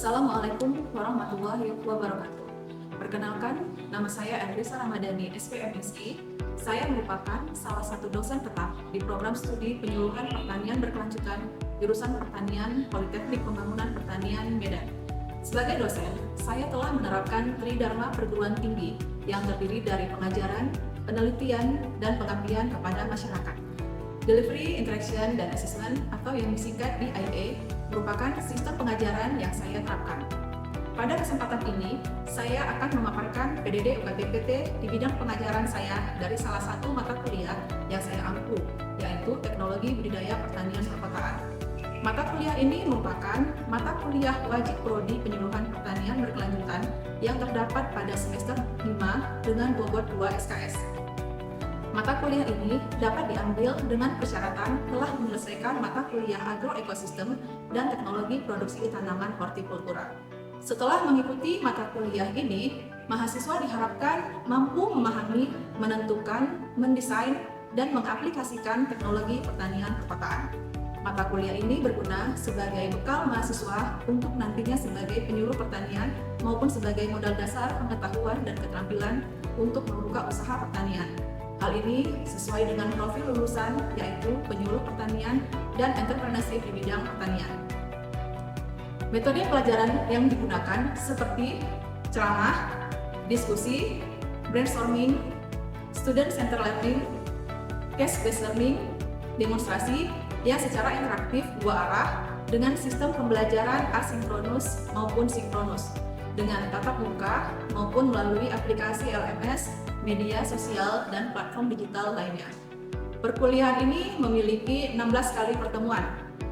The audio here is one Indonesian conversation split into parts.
Assalamualaikum warahmatullahi wabarakatuh. Perkenalkan, nama saya Elrisa Ramadhani, SPMSI. Saya merupakan salah satu dosen tetap di program studi penyuluhan pertanian berkelanjutan jurusan Pertanian Politeknik Pembangunan Pertanian Medan. Sebagai dosen, saya telah menerapkan Tridharma Perguruan Tinggi yang terdiri dari pengajaran, penelitian, dan pengabdian kepada masyarakat. Delivery, Interaction, dan Assessment atau yang disingkat DIA merupakan sistem pengajaran yang saya terapkan. Pada kesempatan ini, saya akan memaparkan PDD UKT-PT di bidang pengajaran saya dari salah satu mata kuliah yang saya ampu, yaitu Teknologi Budidaya Pertanian Perkotaan. Mata kuliah ini merupakan mata kuliah wajib prodi penyuluhan pertanian berkelanjutan yang terdapat pada semester 5 dengan bobot 2 SKS. Mata kuliah ini dapat diambil dengan persyaratan telah menyelesaikan mata kuliah agroekosistem dan teknologi produksi tanaman hortikultura. Setelah mengikuti mata kuliah ini, mahasiswa diharapkan mampu memahami, menentukan, mendesain, dan mengaplikasikan teknologi pertanian perkotaan. Mata kuliah ini berguna sebagai bekal mahasiswa untuk nantinya sebagai penyuluh pertanian maupun sebagai modal dasar pengetahuan dan keterampilan untuk membuka usaha pertanian. Hal ini sesuai dengan profil lulusan, yaitu penyuluh pertanian dan entrepreneurship di bidang pertanian. Metode pelajaran yang digunakan seperti ceramah, diskusi, brainstorming, student-centered learning, case-based learning, demonstrasi yang secara interaktif dua arah dengan sistem pembelajaran asinkronus maupun sinkronus, dengan tatap muka maupun melalui aplikasi LMS, media sosial, dan platform digital lainnya. Perkuliahan ini memiliki 16 kali pertemuan,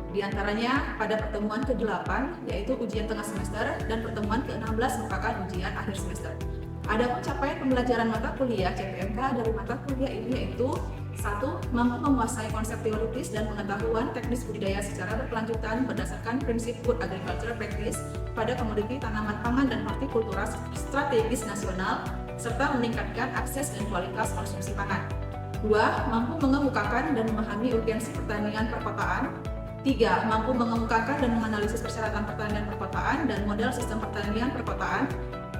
di antaranya pada pertemuan ke-8 yaitu ujian tengah semester dan pertemuan ke-16 merupakan ujian akhir semester. Adapun capaian pembelajaran mata kuliah CPMK dari mata kuliah ini yaitu 1. Mampu menguasai konsep teoritis dan pengetahuan teknis budidaya secara berkelanjutan berdasarkan prinsip Good Agriculture Practice pada komoditi tanaman pangan dan hortikultura strategis nasional serta meningkatkan akses dan kualitas konsumsi pangan. 2. Mampu mengemukakan dan memahami urgensi pertanian perkotaan. 3. Mampu mengemukakan dan menganalisis persyaratan pertanian perkotaan dan model sistem pertanian perkotaan.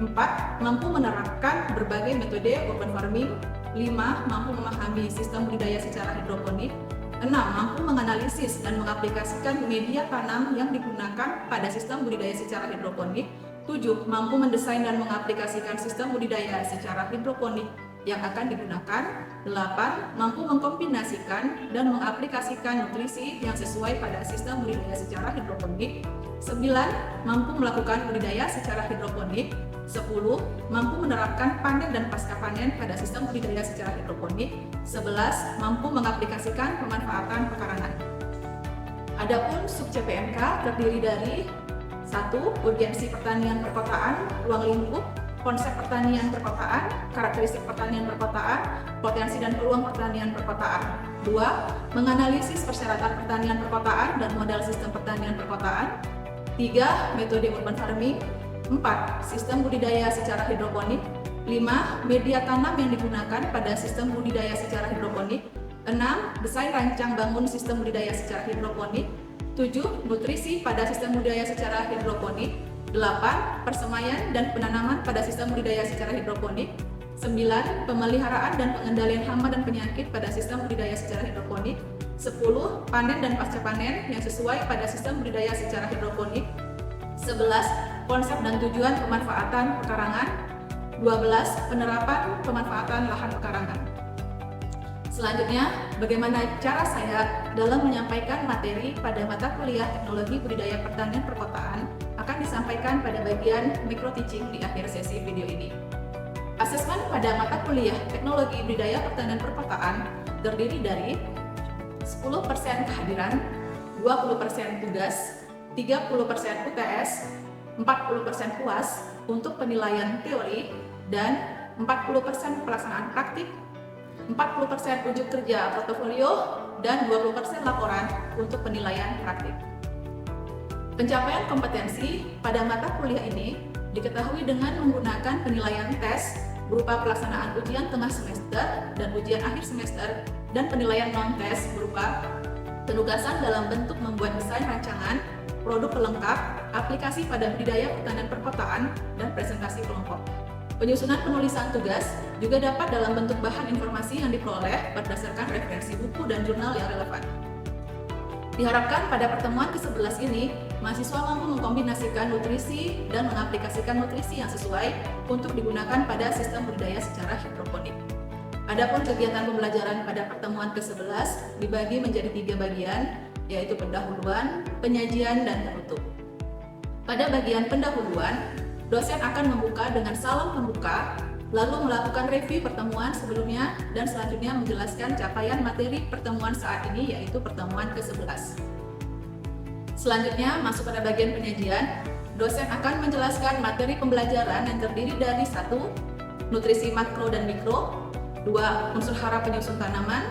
4. Mampu menerapkan berbagai metode urban farming. 5. Mampu memahami sistem budidaya secara hidroponik. 6. Mampu menganalisis dan mengaplikasikan media tanam yang digunakan pada sistem budidaya secara hidroponik. 7. Mampu mendesain dan mengaplikasikan sistem budidaya secara hidroponik yang akan digunakan. 8. Mampu mengkombinasikan dan mengaplikasikan nutrisi yang sesuai pada sistem budidaya secara hidroponik. 9. Mampu melakukan budidaya secara hidroponik. 10. Mampu menerapkan panen dan pasca panen pada sistem budidaya secara hidroponik. 11. Mampu mengaplikasikan pemanfaatan pekarangan. Adapun sub CPMK terdiri dari 1. Urgensi pertanian perkotaan, ruang lingkup, konsep pertanian perkotaan, karakteristik pertanian perkotaan, potensi dan peluang pertanian perkotaan. 2. Menganalisis persyaratan pertanian perkotaan dan model sistem pertanian perkotaan. 3. Metode urban farming. 4. Sistem budidaya secara hidroponik. 5. Media tanam yang digunakan pada sistem budidaya secara hidroponik. 6. Desain rancang bangun sistem budidaya secara hidroponik. 7. Nutrisi pada sistem budidaya secara hidroponik. 8. Persemaian dan penanaman pada sistem budidaya secara hidroponik. 9. Pemeliharaan dan pengendalian hama dan penyakit pada sistem budidaya secara hidroponik. 10. Panen dan pasca panen yang sesuai pada sistem budidaya secara hidroponik. 11. Konsep dan tujuan pemanfaatan pekarangan. 12. Penerapan pemanfaatan lahan pekarangan. Selanjutnya, bagaimana cara saya dalam menyampaikan materi pada mata kuliah Teknologi Budidaya Pertanian Perkotaan akan disampaikan pada bagian micro teaching di akhir sesi video ini. Asesmen pada mata kuliah Teknologi Budidaya Pertanian Perkotaan terdiri dari 10% kehadiran, 20% tugas, 30% UTS, 40% puas untuk penilaian teori, dan 40% pelaksanaan praktik, 40% ujuk kerja portofolio, dan 20% laporan untuk penilaian praktik. Pencapaian kompetensi pada mata kuliah ini diketahui dengan menggunakan penilaian tes berupa pelaksanaan ujian tengah semester dan ujian akhir semester, dan penilaian non-tes berupa penugasan dalam bentuk membuat desain rancangan, produk pelengkap, aplikasi pada budidaya pertanian perkotaan, dan presentasi kelompok. Penyusunan penulisan tugas juga dapat dalam bentuk bahan informasi yang diperoleh berdasarkan referensi buku dan jurnal yang relevan. Diharapkan pada pertemuan ke-11 ini, mahasiswa mampu mengkombinasikan nutrisi dan mengaplikasikan nutrisi yang sesuai untuk digunakan pada sistem budidaya secara hidroponik. Adapun kegiatan pembelajaran pada pertemuan ke-11 dibagi menjadi 3 bagian, yaitu pendahuluan, penyajian, dan penutup. Pada bagian pendahuluan, dosen akan membuka dengan salam pembuka, lalu melakukan review pertemuan sebelumnya dan selanjutnya menjelaskan capaian materi pertemuan saat ini, yaitu pertemuan ke-11. Selanjutnya masuk pada bagian penyajian, dosen akan menjelaskan materi pembelajaran yang terdiri dari 1. Nutrisi makro dan mikro, 2. Unsur hara penyusun tanaman,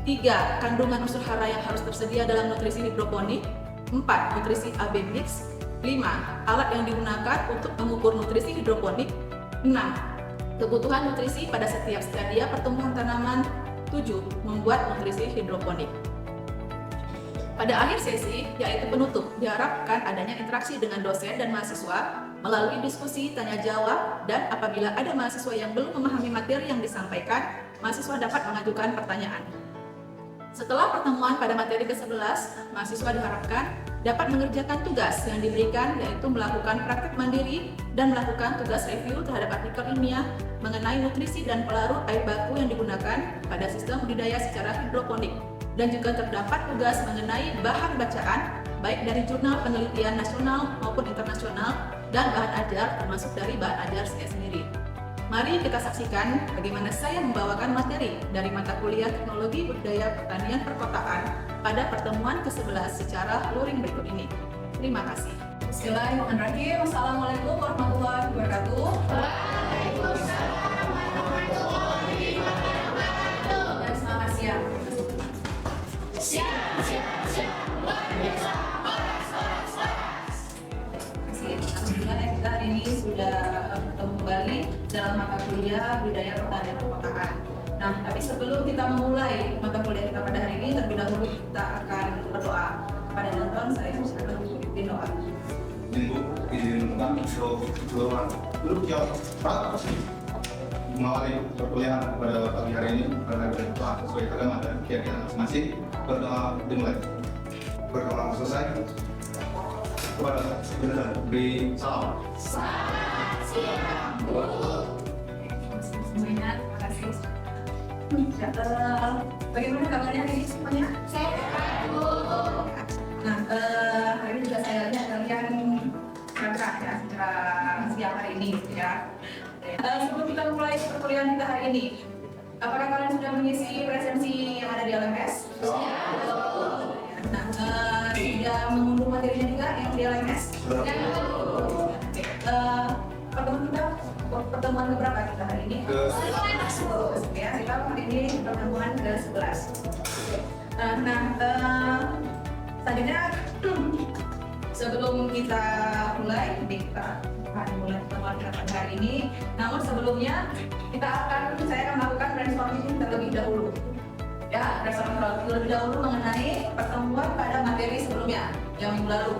3. Kandungan unsur hara yang harus tersedia dalam nutrisi hidroponik, 4. Nutrisi AB mix, 5. Alat yang digunakan untuk mengukur nutrisi hidroponik, 6. Kebutuhan nutrisi pada setiap stadia pertumbuhan tanaman, 7. Membuat nutrisi hidroponik. Pada akhir sesi, yaitu penutup, diharapkan adanya interaksi dengan dosen dan mahasiswa melalui diskusi, tanya jawab, dan apabila ada mahasiswa yang belum memahami materi yang disampaikan, mahasiswa dapat mengajukan pertanyaan. Setelah pertemuan pada materi ke-11, mahasiswa diharapkan dapat mengerjakan tugas yang diberikan, yaitu melakukan praktik mandiri dan melakukan tugas review terhadap artikel ilmiah mengenai nutrisi dan pelarut air baku yang digunakan pada sistem budidaya secara hidroponik. Dan juga terdapat tugas mengenai bahan bacaan, baik dari jurnal penelitian nasional maupun internasional, dan bahan ajar termasuk dari bahan ajar saya sendiri. Mari kita saksikan bagaimana saya membawakan materi dari mata kuliah Teknologi Budidaya Pertanian Perkotaan pada pertemuan ke-11 secara luring berikut ini. Terima kasih. Bismillahirrahmanirrahim. Assalamualaikum warahmatullahi wabarakatuh. Waalaikumsalam warahmatullahi wabarakatuh. Dan selamat siang. Alhamdulillah kita hari ini sudah bertemu kembali dalam mata kuliah budidaya pertanian perkotaan. Nah, tapi sebelum kita memulai mata kuliah kita pada hari ini, terlebih dahulu kita akan berdoa. Pada nonton, saya akan memimpin doa. Ibu, izin tentang keseluruhan duduk jawab mengawali perkuliahan pada pagi hari ini karena berdoa sesuai agama dan keyakinan masing-masing. Berdoa dimulai. Berdoa selesai. Kepada benar beri salam. Selamat siang, Bu. Semuanya, terima kasih. Bagaimana kabarnya hari ini semuanya? Sehat, Bu. Nah, hari ini juga saya lihat kalian cerah ya secara siang hari ini, ya. Sebelum kita mulai perkuliahan kita hari ini, apakah kalian sudah mengisi presensi yang ada di LMS? Nah, sudah mengunduh materinya juga yang di LMS? Pertemuan keberapa kita hari ini? Ya, kita hari ini pertemuan ke-11. Selanjutnya sebelum kita mulai, kita akan mulai pertemuan kita pada hari ini. Namun sebelumnya saya akan melakukan brainstorming terlebih dahulu. Ya, brainstorming terlebih dahulu mengenai pertemuan pada materi sebelumnya yang minggu lalu.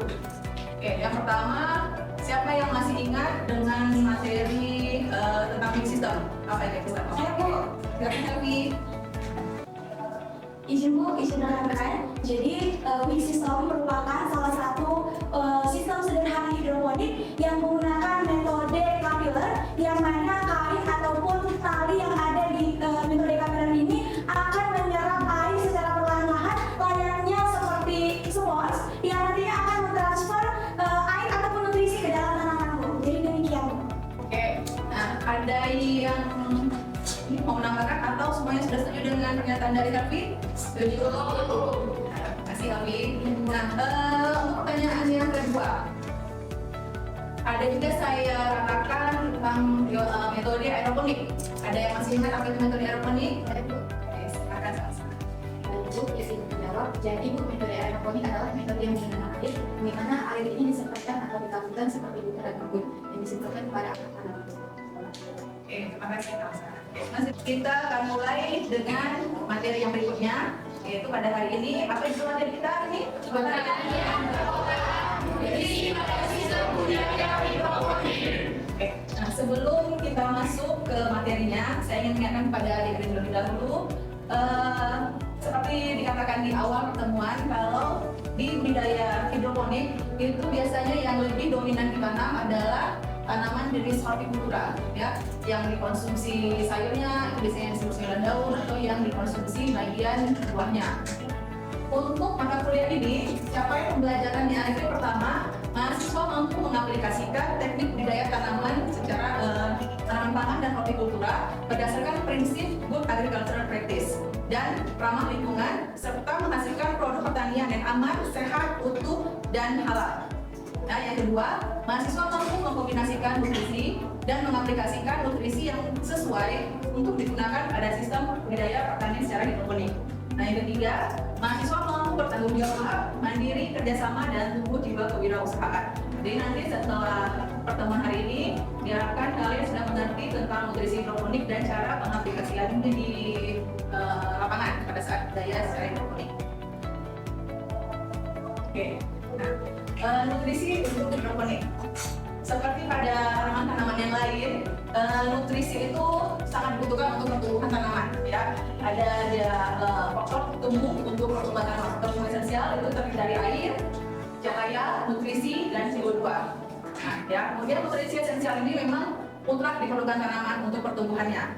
Oke, yang pertama, siapa yang masih ingat dengan materi tentang weak system? Apa yang kita lakukan? Saya, Bu. Tapi Izin Bu, izin rekan-rekan. Jadi, weak system merupakan salah satu sistem sederhana hidroponik yang menggunakan metode capillaar, yang mana kain ataupun tali yang ada di metode capillaar ini akan menyerap air secara perlahan-lahan, layaknya seperti spons yang nantinya akan mentransfer air ataupun nutrisi ke dalam tanaman, Bu. Jadi demikian, Bu. oke, nah ada yang mau menambahkan atau semuanya sudah setuju dengan pernyataan dari Harvey? Setuju. Terima kasih Harvey. Nah, untuk pertanyaan yang kedua, ada juga saya katakan tentang metode aeroponik. Ada yang masih ingat apa itu metode aeroponik? Oke, silakan sama-sama. Bu, izin menjawab. Jadi Bu, metode aeroponik adalah metode yang menggunakan air, di mana air ini disemprotkan atau ditaburkan seperti butiran embun yang disemprotkan kepada akar tanaman. Oke, terima kasih sama-sama. Masih kita akan mulai dengan materi yang berikutnya, yaitu pada hari ini apa itu materi kita hari ini? nutrisi pada sistem budidaya hidroponik. Oke, nah sebelum kita masuk ke materinya, saya ingin mengingatkan kepada adik-adik terlebih dahulu, seperti dikatakan di awal pertemuan, kalau di budidaya hidroponik itu biasanya yang lebih dominan ditanam adalah tanaman jenis hortikultura, ya, yang dikonsumsi sayurnya itu biasanya sayur dan daun atau yang dikonsumsi bagian buahnya. Untuk mata kuliah ini, capaian pembelajarannya itu pertama, mahasiswa mampu mengaplikasikan teknik budidaya tanaman secara tanaman pangan dan hortikultura berdasarkan prinsip good agricultural practice dan ramah lingkungan serta menghasilkan produk pertanian yang aman, sehat, utuh, dan halal. Nah, yang kedua, mahasiswa mampu mengkombinasikan nutrisi dan mengaplikasikan nutrisi yang sesuai untuk digunakan pada sistem budidaya pertanian secara hidroponik. Nah, yang ketiga, mahasiswa mampu bertanggung jawab, mandiri, kerjasama, dan tumbuh jiwa kewirausahaan. Jadi nanti setelah pertemuan hari ini, diharapkan kalian sudah mengerti tentang nutrisi hidroponik dan cara pengaplikasiannya di lapangan pada saat budidaya secara hidroponik. Oke, nah, nutrisi untuk hidroponik. Seperti pada tanaman-tanaman yang lain, nutrisi itu sangat dibutuhkan untuk pertumbuhan tanaman. Ya, ada faktor tumbuh untuk pertumbuhan tanaman. Tumbuhan esensial itu terdiri dari air, cahaya, nutrisi, dan CO2. Nah, ya, kemudian nutrisi esensial ini memang mutlak diperlukan tanaman untuk pertumbuhannya.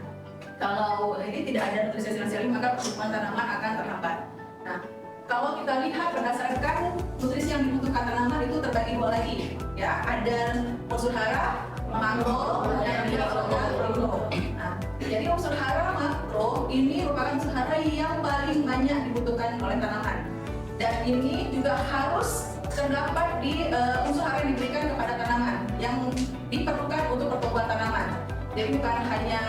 Kalau ini tidak ada nutrisi esensial, maka pertumbuhan tanaman akan terhambat. Nah, kalau kita lihat berdasarkan nutrisi yang dibutuhkan tanaman itu terbagi dua lagi, ya, ada unsur hara, makro, dan mikro. Nah, jadi unsur hara makro ini merupakan unsur hara yang paling banyak dibutuhkan oleh tanaman, dan ini juga harus terdapat di unsur hara yang diberikan kepada tanaman yang diperlukan untuk pertumbuhan tanaman. Jadi bukan hanya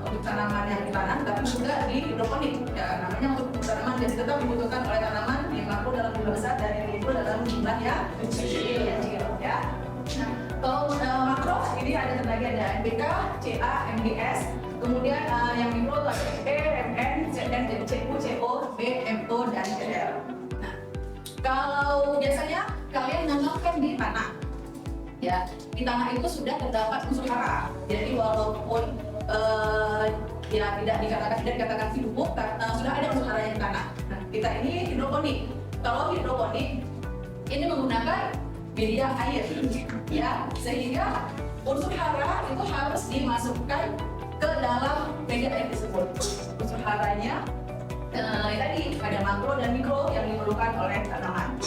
untuk tanaman yang ditanam, tapi juga di hidroponik. Ya, namanya untuk tanaman jadi tetap dibutuhkan oleh tanaman yang makro dalam jumlah besar dan yang mikro dalam jumlah yang kecil. Ya. Nah, kalau makro ini ada terbagi ada NPK, CA, MGS, kemudian yang mikro itu ada E, MN, CN, CU, CO, B, MO, dan CL. Nah, kalau biasanya kalian menanamkan di tanah. Ya, di tanah itu sudah terdapat unsur hara. Jadi walaupun ya tidak dikatakan hidup, sudah ada unsur hara yang di tanah. Nah, kita ini hidroponik. Kalau hidroponik ini menggunakan media air, ya, sehingga unsur hara itu harus dimasukkan ke dalam media air tersebut. Unsur haranya tadi ada makro dan mikro yang diperlukan oleh tanaman.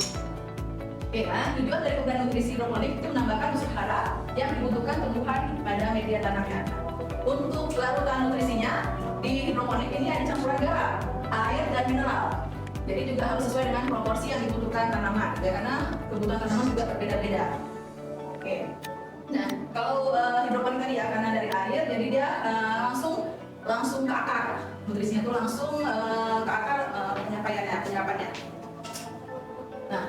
Oke, nah, tujuan dari pemberian nutrisi hidroponik itu menambahkan unsur hara yang dibutuhkan tumbuhan pada media tanamnya. Untuk larutan nutrisinya di hidroponik ini ada campuran garam, air, dan mineral. Jadi juga harus sesuai dengan proporsi yang dibutuhkan tanaman, ya, karena kebutuhan tanaman juga berbeda-beda. Oke, nah kalau hidroponik tadi ya karena dari air, jadi dia langsung ke akar. Nutrisinya itu langsung ke akar penyerapannya. Nah,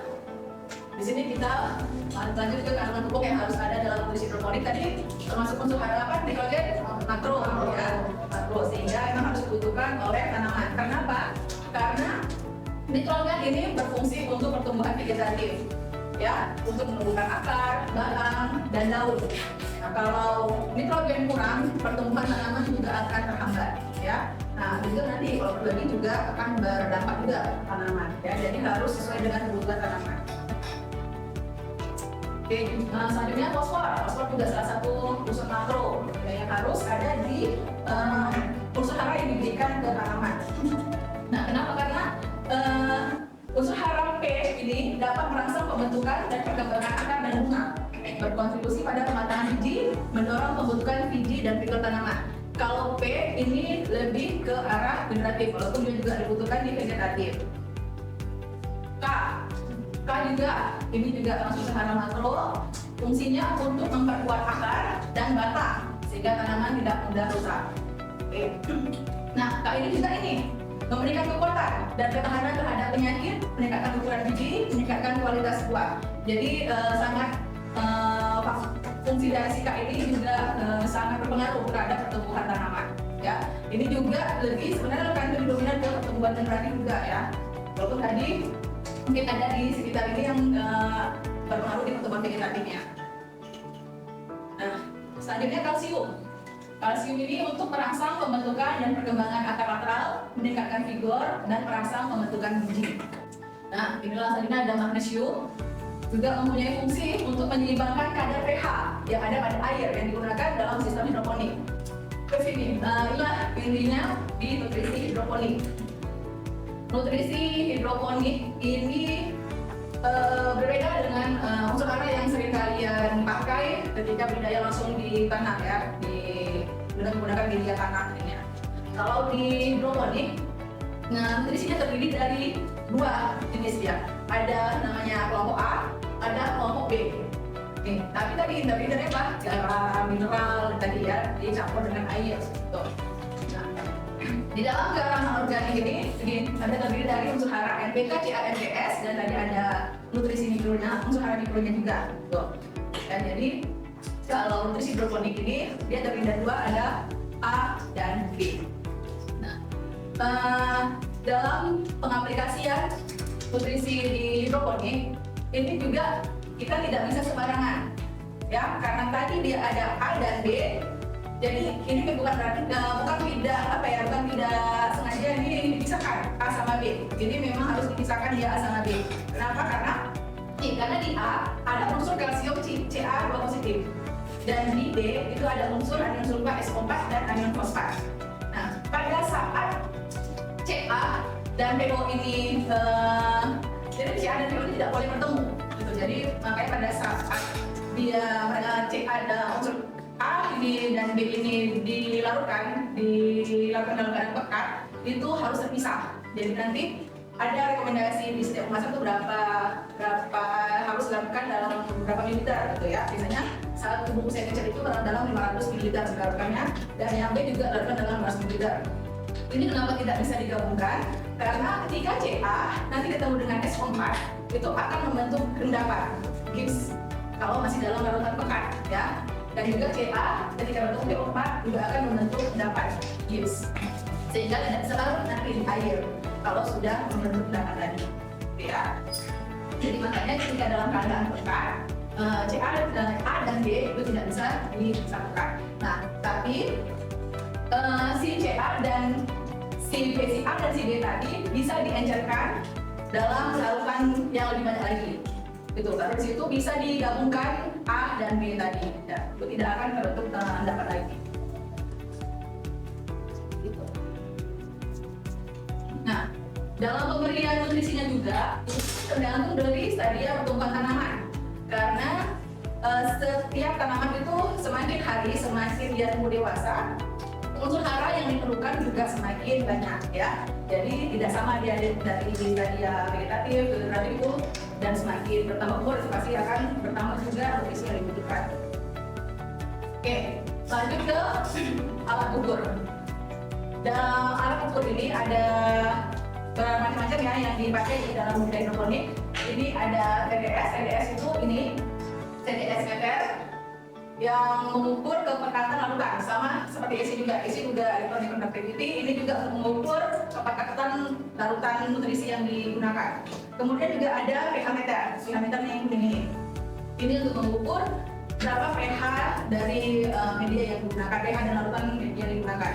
di sini kita lanjut ke kandungan pupuk yang harus ada dalam nutrisi hidroponik tadi, termasuk unsur hara apa? Nitrogen, makro, ya, makro, sehingga memang harus dibutuhkan oleh tanaman. Kenapa? Karena nitrogen ini berfungsi untuk pertumbuhan vegetatif, ya, untuk menumbuhkan akar, batang, dan daun. Nah, kalau nitrogen kurang, pertumbuhan tanaman juga akan terhambat, ya. Nah, itu nanti kalau berlebih juga akan berdampak juga ke tanaman, ya. Jadi harus sesuai dengan kebutuhan tanaman. Oke, selanjutnya fosfor. Fosfor juga salah satu unsur makro yang harus ada di unsur hara yang diberikan ke tanaman. Nah, kenapa? Karena unsur hara P ini dapat merangsang pembentukan dan perkembangan akar dan bunga, berkontribusi pada pematangan biji, mendorong pembentukan biji dan fikir tanaman. Kalau P ini lebih ke arah generatif, walaupun dia juga dibutuhkan di vegetatif. K juga, ini juga unsur hara makro, fungsinya untuk memperkuat akar dan batang sehingga tanaman tidak mudah rusak. Oke. Nah, K ini juga memberikan kekuatan dan ketahanan terhadap penyakit, meningkatkan ukuran biji, meningkatkan kualitas buah. Jadi fungsi dari si K ini juga sangat berpengaruh terhadap pertumbuhan tanaman. Ya, ini juga sebenarnya lebih dominan ke pertumbuhan generatif juga, ya. Walaupun tadi mungkin ada di sekitar ini yang berpengaruh di pertumbuhan vegetatifnya. Nah, selanjutnya kalsium. Kalsium ini untuk merangsang pembentukan dan perkembangan akar lateral, meningkatkan vigor, dan merangsang pembentukan biji. Nah, inilah selanjutnya ada magnesium, juga mempunyai fungsi untuk menyeimbangkan kadar pH yang ada pada air yang digunakan dalam sistem hidroponik. Terus ini, inilah intinya di nutrisi hidroponik. Nutrisi hidroponik ini berbeda dengan unsur hara yang sering kalian pakai ketika budidaya langsung di tanah ya, dengan menggunakan media tanah ini. Kalau di hidroponik, nah nutrisinya terdiri dari dua jenis ya. Ada namanya kelompok A, ada kelompok B. Nih, tapi tadi terdiri apa? Garam, mineral tadi ya, dicampur dengan air. Tuh. Nah, di dalam garam anorganik ini ada terdiri dari unsur hara NPK, Ca, NPS, dan tadi ada nutrisi mikronya, unsur hara mikronya juga. Tuh. Dan jadi kalau nutrisi hidroponik ini dia terdiri dari dua, ada A dan B. Nah, dalam pengaplikasian nutrisi di hidroponik ini juga kita tidak bisa sembarangan ya, karena tadi dia ada A dan B. Jadi ini bukan berarti bukan tidak sengaja ini dipisahkan A sama B. Jadi memang harus dipisahkan dia A sama B. Kenapa? Karena di A ada unsur kalsium Ca2 positif. Dan di B itu ada unsur anion sulfa SO4 dan anion fosfat. Nah, pada saat Ca dan PO ini jadi Ca dan PO ini tidak boleh bertemu gitu. Jadi makanya pada saat dia Ca ada unsur A ini dan B ini dilarutkan dalam keadaan pekat, itu harus terpisah. Jadi nanti ada rekomendasi di setiap kemasan itu berapa harus dilakukan dalam berapa mililiter gitu ya. Biasanya satu bungkus yang kecil itu dalam 500 ml dilarutkannya, dan yang B juga dilarutkan dalam 500 ml. Ini kenapa tidak bisa digabungkan? Karena ketika Ca nanti ketemu dengan SO4 itu akan membentuk endapan gips kalau masih dalam larutan pekat ya. Dan juga Ca ketika bertemu PO4 juga akan membentuk endapan gips, sehingga tidak bisa larut nanti di air kalau sudah membentuk endapan tadi ya. Jadi makanya ketika dalam keadaan pekat Ca dan A dan B itu tidak bisa disatukan. Nah, tapi si Ca dan si A dan si B tadi bisa diencerkan dalam larutan yang lebih banyak lagi. Gitu, lalu di situ bisa digabungkan A dan B tadi, ya, itu tidak akan terbentuk endapan lagi. Gitu. Nah, dalam pemberian nutrisinya juga tergantung dari stadia pertumbuhan tanaman, karena setiap tanaman itu semakin hari semakin dia tumbuh dewasa, unsur hara yang diperlukan juga semakin banyak ya. Jadi tidak sama dia dari stadia vegetatif, degeneratif itu, dan semakin bertambah umur pasti akan bertambah juga nutrisi yang dibutuhkan. Oke, lanjut ke alat ukur. Dalam alat ukur ini ada bermacam-macam ya yang dipakai di dalam budidaya hidroponik. Ini ada TDS itu ini TDS meter yang mengukur kepekatan larutan, sama seperti isi juga electronic conductivity. Ini juga untuk mengukur kepekatan larutan nutrisi yang digunakan. Kemudian juga ada pH meter. pH meter yang ini untuk mengukur berapa pH dari media yang digunakan, pH dan larutan media yang digunakan.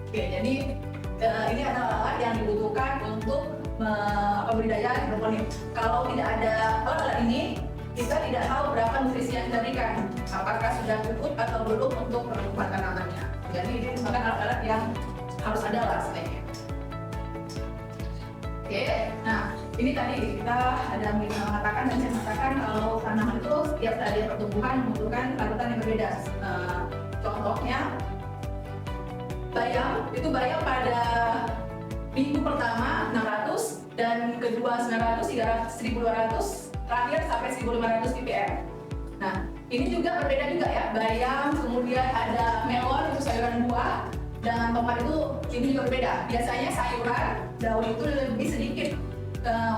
Oke, jadi ini adalah alat yang dibutuhkan untuk budidaya hidroponik. Kalau tidak ada alat ini, kita tidak tahu berapa nutrisi yang kita berikan, apakah sudah cukup atau belum untuk pertumbuhan tanamannya. Jadi ini merupakan alat-alat yang harus ada lah sebenarnya. Oke, nah ini tadi kita ada mengatakan dan saya mengatakan kalau tanaman itu setiap stadia pertumbuhan membutuhkan larutan yang berbeda. Contohnya bayam, itu bayam pada minggu pertama 600 dan kedua 900, 1200, terakhir sampai 1500 ppm. Nah, ini juga berbeda juga ya. Bayam, kemudian ada melon, itu sayuran buah, dan tomat itu ini juga berbeda. Biasanya sayuran daun itu lebih sedikit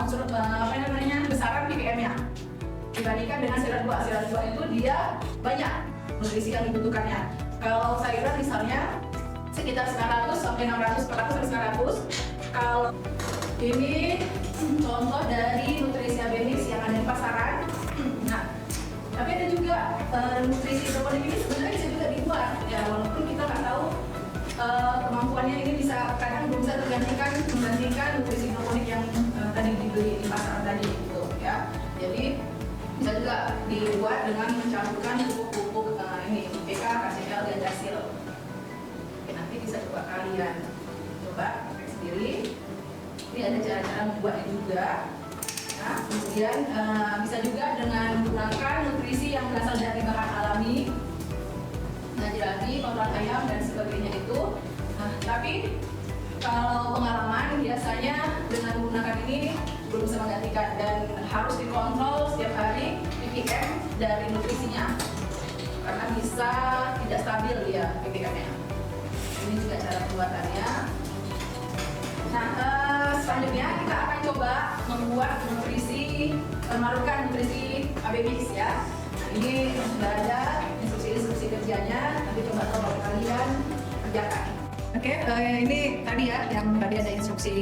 unsur besaran ppm-nya dibandingkan dengan sayuran buah. Sayuran buah itu dia banyak nutrisi yang dibutuhkannya. Kalau sayuran misalnya sekitar 900 sampai 600, 400 sampai 900. Kalau Ini contoh dari nutrisi abenis yang ada di pasaran. Nah, tapi ada juga nutrisi hidroponik ini sebenarnya bisa juga dibuat ya, walaupun kita nggak tahu kemampuannya ini bisa kadang belum bisa menggantikan nutrisi hidroponik yang tadi dibeli di pasaran tadi gitu ya. Jadi bisa juga dibuat dengan mencampurkan pupuk-pupuk ini NPK, KCl, dan Dasil. Oke, nanti bisa coba kalian coba sendiri. Ini ada cara-cara membuatnya juga. Nah, kemudian bisa juga dengan menggunakan nutrisi yang berasal dari bahan alami, nah jerami, kotoran ayam dan sebagainya itu. Nah, tapi kalau pengalaman biasanya dengan menggunakan ini belum bisa menggantikan dan harus dikontrol setiap hari ppm dari nutrisinya karena bisa tidak stabil ya ppm-nya. Ini juga cara pembuatannya. Nah, selanjutnya kita akan coba membuat menaruhkan nutrisi abenis ya. Nah, ini sudah ada instruksi kerjanya, nanti coba kalian kerjakan. Oke, ini tadi ya, yang tadi ada instruksi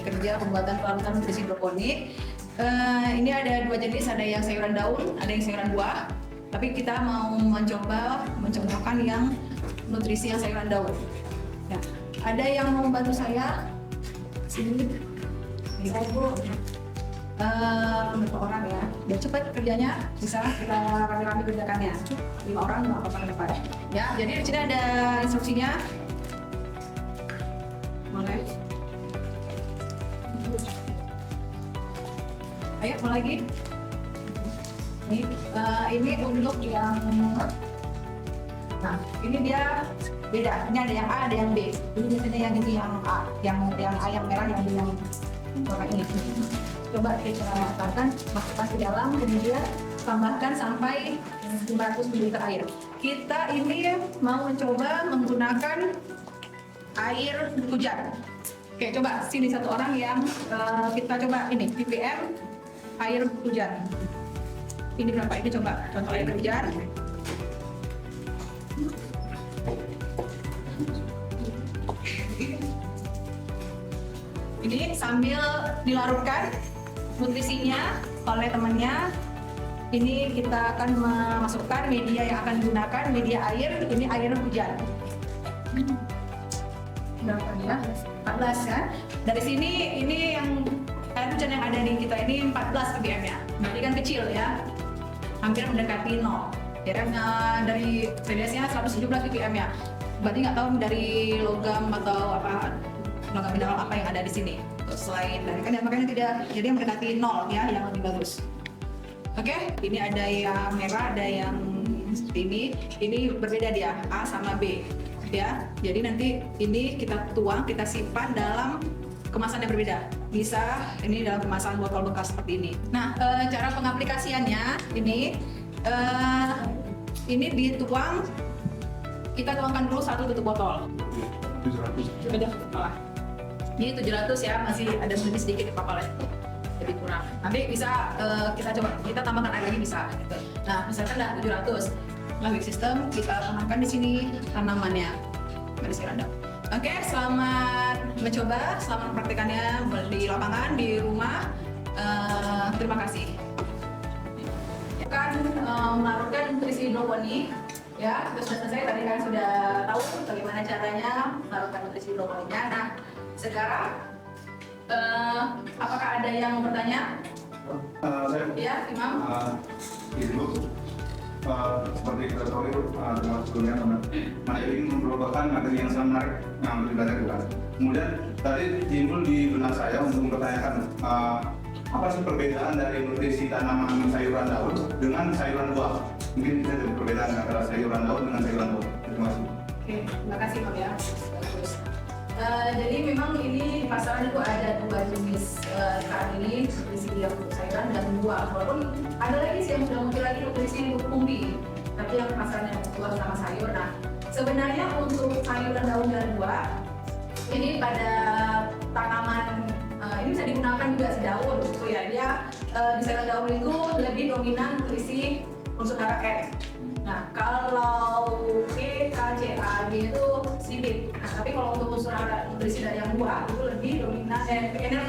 kerja pembuatan peralatan nutrisi hidroponik. Ini ada dua jenis, ada yang sayuran daun, ada yang sayuran buah. Tapi kita mau mencontohkan yang nutrisi yang sayuran daun. Ya, ada yang mau bantu saya? Sini, Bu. Beberapa orang ya, biar cepat kerjanya, bisa kita rame-rame kerjakannya. 5 orang nggak apa-apa ke depan. Ya, jadi di sini ada instruksinya. Mulai. Ayo, mulai lagi. Ini untuk yang, nah ini dia beda. Ini ada yang A, ada yang B. Ini biasanya yang ini yang A, yang A yang merah, yang B yang warna ini. Coba kita masukkan ke dalam, kemudian tambahkan sampai 500 ml air. Kita ini mau mencoba menggunakan air hujan. Oke, coba sini satu orang yang kita coba ini ppm air hujan. Ini berapa? Ini coba contoh air hujan. Ini sambil dilarutkan nutrisinya oleh temannya. Ini kita akan memasukkan media yang akan digunakan, media air. Ini air hujan. Berapa ya? 14 kan? Dari sini ini yang air hujan yang ada di kita ini 14 ppm ya. Berarti kan kecil ya. Hampir mendekati 0. Ya kan dari radiasinya 117 ppm ya. Berarti nggak tahu dari logam atau apa, logam mineral apa yang ada di sini. Selain dari kan makanya tidak, jadi yang mendekati 0 ya, yang lebih bagus. Oke, ini ada yang merah, ada yang ini berbeda dia, A sama B ya. Jadi nanti ini kita tuang, kita simpan dalam kemasan yang berbeda. Bisa ini dalam kemasan botol bekas seperti ini. Nah, cara pengaplikasiannya ini dituang, kita tuangkan dulu satu tutup botol. 700. Beda, malah. Ini 700 ya, masih ada sedikit apa-apa lah. Jadi kurang. Nanti bisa kita coba, kita tambahkan air lagi bisa. Gitu. Nah, misalkan udah 700, lalu sistem kita tanamkan di sini tanamannya. Garis random. Oke, selamat mencoba, selamat mempraktikannya di lapangan, di rumah. Terima kasih. Akan menaruhkan nutrisi hidroponik. Ya, sudah selesai. Tadi kan sudah tahu bagaimana caranya menaruhkan nutrisi hidroponiknya. Nah, sekarang apakah ada yang mau bertanya? Saya, Ya, Imam. Ibu, seperti kita tahu itu, termasuk sebelumnya materi ini merupakan materi yang sangat menarik yang harus belajar juga. Kemudian tadi timbul di benak saya untuk mempertanyakan apa sih perbedaan dari nutrisi tanaman sayuran daun dengan sayuran buah? Mungkin bisa ada perbedaan antara sayuran daun dengan sayuran buah. Terima kasih. Oke, terima kasih Imam ya. Bagus. Jadi memang ini di pasaran itu ada dua jenis saat ini, nutrisi yang untuk sayuran dan buah. Walaupun ada lagi sih yang sudah muncul lagi nutrisi untuk umbi, tapi yang pasaran yang buah sama sayur. Nah, sebenarnya untuk sayuran daun dan buah ini pada tanaman ini bisa digunakan juga sedaun, gitu ya. Dia di sayuran daun itu lebih dominan nutrisi unsur hara N. Nah, kalau K, K, C, A, D itu sedikit. Nah, tapi kalau untuk unsur hara nutrisi dari yang buah itu lebih dominan, pH-nya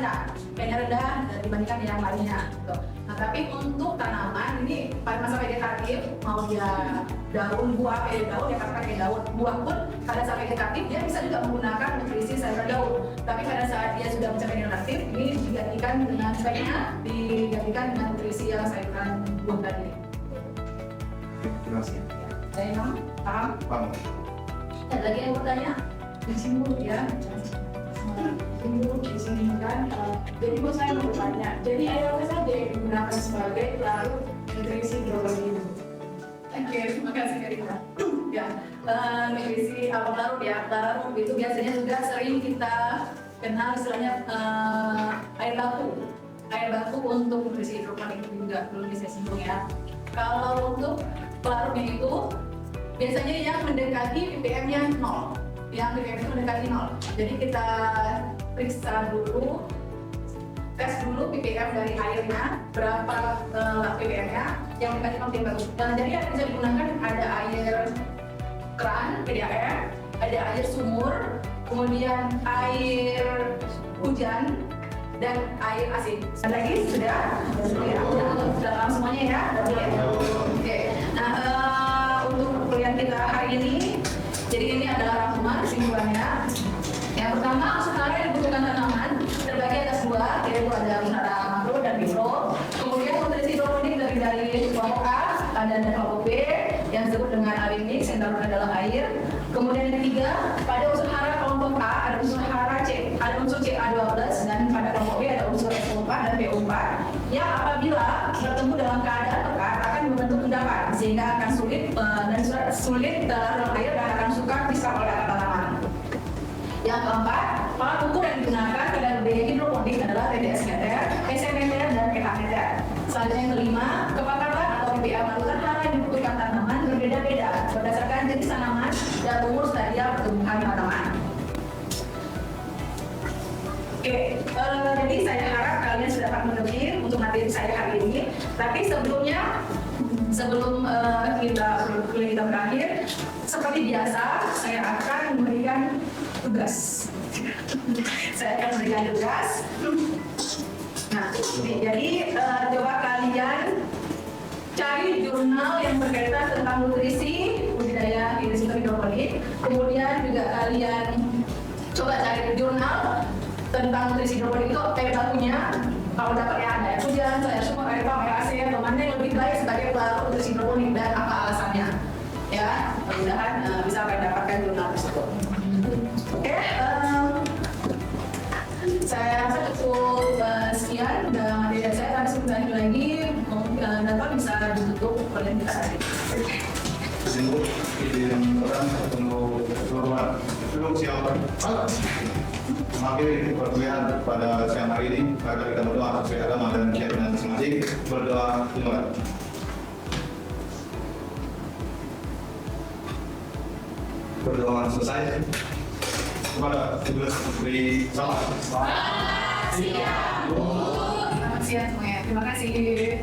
rendah dibandingkan yang lainnya. Gitu. Nah, tapi untuk tanaman ini pada masa vegetatif, mau dia daun buah, daun ya pakai daun buah pun pada saat vegetatif dia bisa juga menggunakan nutrisi sayuran daun. Tapi pada saat dia sudah mencapai generatif, ini digantikan dengan sebaiknya digantikan dengan nutrisi yang sayuran buah tadi. Terima kasih. Saya paham? Paham. Ada lagi yang mau tanya? Di sini Bu, ya. Di sini kan, jadi Bu saya mau bertanya, jadi air apa saja yang digunakan sebagai larut nutrisi hidrokarbon? Oke, terima kasih Kak Rita. Ya, nutrisi apa larut ya? Larut itu biasanya juga sering kita kenal istilahnya air baku. Air baku untuk nutrisi hidroponik itu juga belum bisa singgung ya. Kalau untuk pelarutnya itu biasanya yang mendekati ppm-nya 0. Yang ppm itu mendekati 0. Jadi kita periksa dulu, tes dulu ppm dari airnya, berapa ppm-nya yang mendekati 0 ppm. Nah, jadi yang bisa digunakan ada air keran, PDAM, ada air sumur, kemudian air hujan, dan air asin. Ada lagi? Sudah? Sudah paham semuanya ya? Oke. Nah, untuk kuliah kita hari ini, jadi ini adalah rangkuman kesimpulannya. Yang pertama, unsur hara yang dibutuhkan tanaman terbagi atas dua, yaitu ada unsur hara makro dan mikro. Kemudian nutrisi hidroponik dari kelompok A dan kelompok B yang disebut dengan air mix yang terdapat dalam air. Kemudian yang ketiga, pada unsur hara kelompok A ada unsur hara C, ada unsur CA12, dan pada kelompok B ada unsur SO4 dan PO4 yang apabila bertemu dalam keadaan pekat akan membentuk endapan sehingga akan sulit dalam air dan akan sukar diserap oleh tanaman. Yang keempat, alat ukur yang digunakan pada budaya hidroponik adalah TDS meter, SM meter, dan pH meter. Selanjutnya yang kelima, kepakaran atau PPA melakukan hara yang dibutuhkan tanaman berbeda-beda berdasarkan jenis tanaman dan umur stadia pertumbuhan tanaman. Oke, jadi saya harap kalian sudah dapat mengerti untuk materi saya hari ini. Tapi sebelum kuliah kita berakhir, seperti biasa saya akan memberikan tugas. Nah, jadi coba kalian cari jurnal yang berkaitan tentang nutrisi budidaya di sistem hidroponik. Kemudian juga kalian coba cari jurnal tentang nutrisi hidroponik itu air bakunya. Kalau dapat ya ada hujan, saya semua air pump, air AC, atau mana yang lebih baik sebagai pelarut nutrisi hidroponik dan apa alasannya. Ya, mudah-mudahan bisa kalian dapatkan jurnal tersebut. Oke, saya rasa cukup sekian dan materi dari saya. Tapi sebentar lagi dapat bisa ditutup oleh kita hari ini. Singgung izin orang untuk seluruh belum siapa mengakhiri perkuliahan pada siang hari ini. Maka kita berdoa sesuai agama dan keyakinan masing-masing. Berdoa dimulai. Berdoa selesai. Kepada tugas beri salam. Selamat siang semuanya. Terima kasih.